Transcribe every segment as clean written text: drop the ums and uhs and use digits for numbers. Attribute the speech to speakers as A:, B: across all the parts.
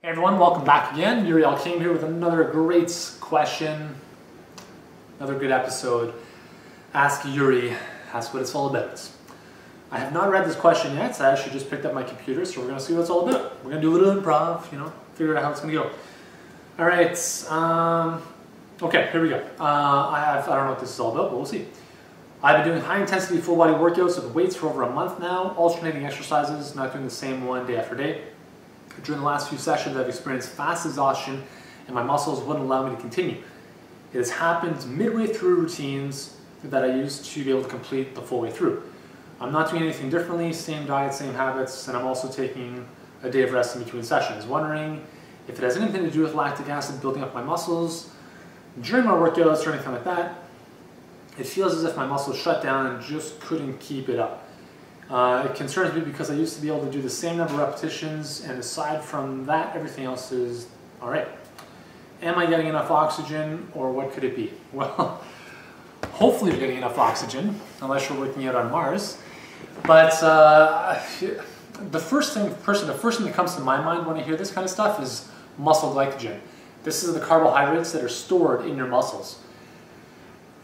A: Hey everyone, welcome back again. Yuri came here with another great question, another good episode. Ask Yuri, that's what it's all about. I have not read this question yet, I actually just picked up my computer, so we're going to see what it's all about. We're going to do a little improv, figure out how it's going to go. Alright, okay, here we go. I don't know what this is all about, but we'll see. I've been doing high intensity full body workouts with weights for over a month now, alternating exercises, not doing the same one day after day. During the last few sessions, I've experienced fast exhaustion and my muscles wouldn't allow me to continue. It has happened midway through routines that I used to be able to complete the full way through. I'm not doing anything differently, same diet, same habits, and I'm also taking a day of rest in between sessions. Wondering if it has anything to do with lactic acid building up my muscles during my workouts or anything like that. It feels as if my muscles shut down and just couldn't keep it up. It concerns me because I used to be able to do the same number of repetitions, and aside from that, everything else is alright. Am I getting enough oxygen, or what could it be? Well, hopefully you're getting enough oxygen, unless you're working out on Mars. But the first thing that comes to my mind when I hear this kind of stuff is muscle glycogen. This is the carbohydrates that are stored in your muscles.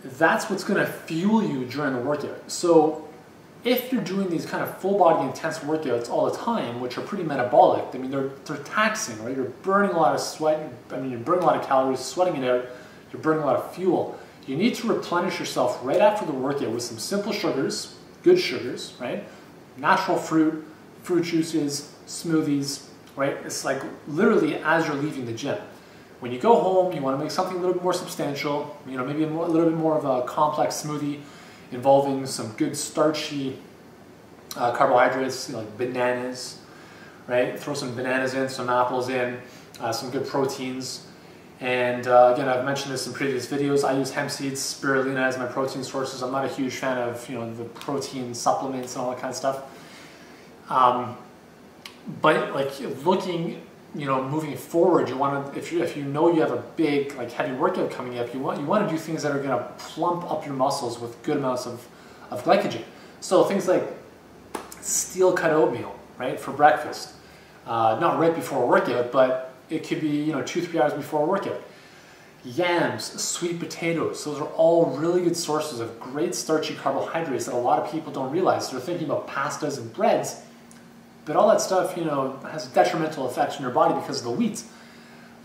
A: That's what's going to fuel you during the workout. So if you're doing these kind of full body intense workouts all the time, which are pretty metabolic, I mean they're taxing, right? You're burning a lot of sweat, you're burning a lot of calories, sweating it out, you're burning a lot of fuel. You need to replenish yourself right after the workout with some simple sugars, good sugars, right? Natural fruit, fruit juices, smoothies, right? It's like literally as you're leaving the gym. When you go home, you want to make something a little bit more substantial, maybe a little bit more of a complex smoothie, involving some good starchy carbohydrates, like bananas, right? Throw some bananas in, some apples in, some good proteins. And again, I've mentioned this in previous videos. I use hemp seeds, spirulina as my protein sources. I'm not a huge fan of the protein supplements and all that kind of stuff. But like looking, moving forward, you want to, if you know you have a big, heavy workout coming up, you want to do things that are going to plump up your muscles with good amounts of glycogen. So things like steel cut oatmeal, right, for breakfast. Not right before a workout, but it could be 2-3 hours before a workout. Yams, sweet potatoes, those are all really good sources of great starchy carbohydrates that a lot of people don't realize. They're thinking about pastas and breads, but all that stuff, has detrimental effects on your body because of the wheat.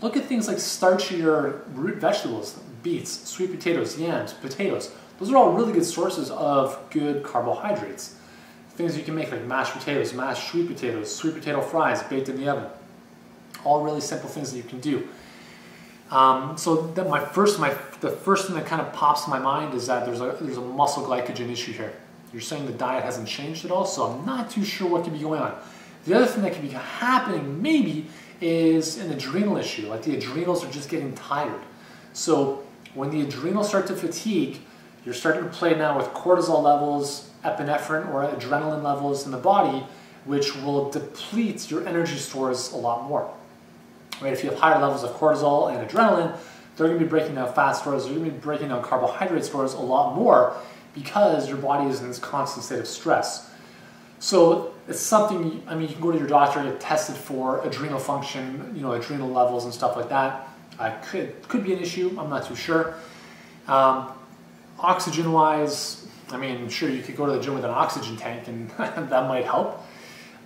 A: Look at things like starchier root vegetables, beets, sweet potatoes, yams, potatoes. Those are all really good sources of good carbohydrates. Things you can make like mashed potatoes, mashed sweet potato fries baked in the oven. All really simple things that you can do. So then the first thing that kind of pops in my mind is that there's a muscle glycogen issue here. You're saying the diet hasn't changed at all, so I'm not too sure what could be going on. The other thing that could be happening maybe is an adrenal issue, like the adrenals are just getting tired. So when the adrenals start to fatigue, you're starting to play now with cortisol levels, epinephrine or adrenaline levels in the body, which will deplete your energy stores a lot more. Right? If you have higher levels of cortisol and adrenaline, they're going to be breaking down fat stores, they're going to be breaking down carbohydrate stores a lot more, because your body is in this constant state of stress. So it's something, you can go to your doctor and get tested for adrenal function, adrenal levels and stuff like that. Could be an issue, I'm not too sure. Oxygen-wise, sure, you could go to the gym with an oxygen tank and that might help,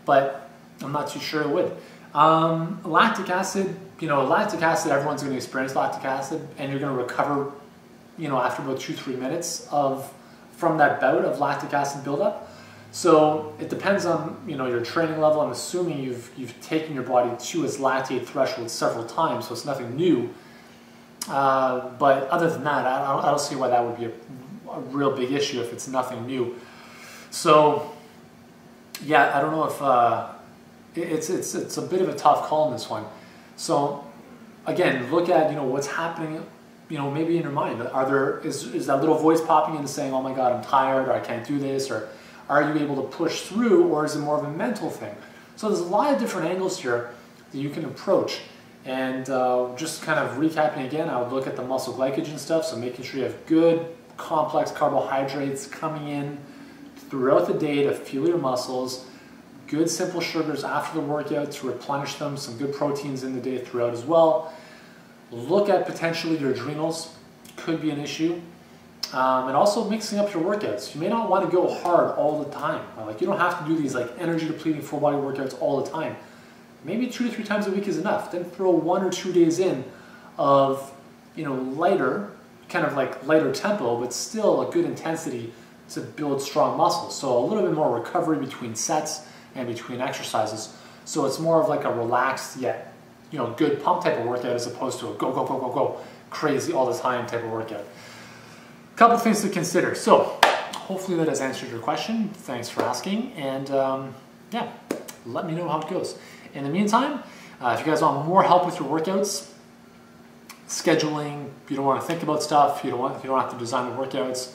A: but I'm not too sure it would. Lactic acid, everyone's going to experience lactic acid, and you're going to recover, after about 2-3 minutes from that bout of lactic acid buildup. So it depends on your training level. I'm assuming you've taken your body to its lactate threshold several times, so it's nothing new. But other than that, I don't see why that would be a real big issue if it's nothing new. So yeah, I don't know if it's a bit of a tough call in this one. So again, look at what's happening. Maybe in your mind, is that little voice popping in and saying, oh my God, I'm tired, or I can't do this, or are you able to push through, or is it more of a mental thing? So there's a lot of different angles here that you can approach. And just kind of recapping again, I would look at the muscle glycogen stuff, so making sure you have good, complex carbohydrates coming in throughout the day to fuel your muscles. good simple sugars after the workout to replenish them, some good proteins in the day throughout as well. Look at potentially your adrenals, could be an issue. And also mixing up your workouts. You may not want to go hard all the time. Like, you don't have to do these like energy depleting full body workouts all the time. Maybe 2 to 3 times a week is enough. Then throw 1 or 2 days in of, you know, lighter, kind of like lighter tempo, but still a good intensity to build strong muscles. So a little bit more recovery between sets and between exercises. So it's more of like a relaxed yet, you know, good pump type of workout as opposed to a go, go, go, go, go, crazy all the time type of workout. Couple things to consider. So hopefully that has answered your question. Thanks for asking. And yeah, let me know how it goes. In the meantime, if you guys want more help with your workouts, scheduling, you don't want to think about stuff, you don't have to design the workouts.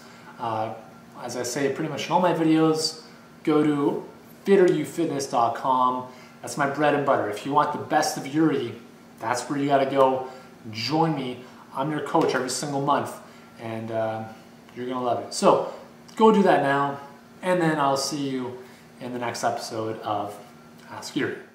A: As I say pretty much in all my videos, go to fitteryoufitness.com. That's my bread and butter. If you want the best of Yuri, that's where you got to go. Join me. I'm your coach every single month, and you're going to love it. So go do that now, and then I'll see you in the next episode of Ask Yuri.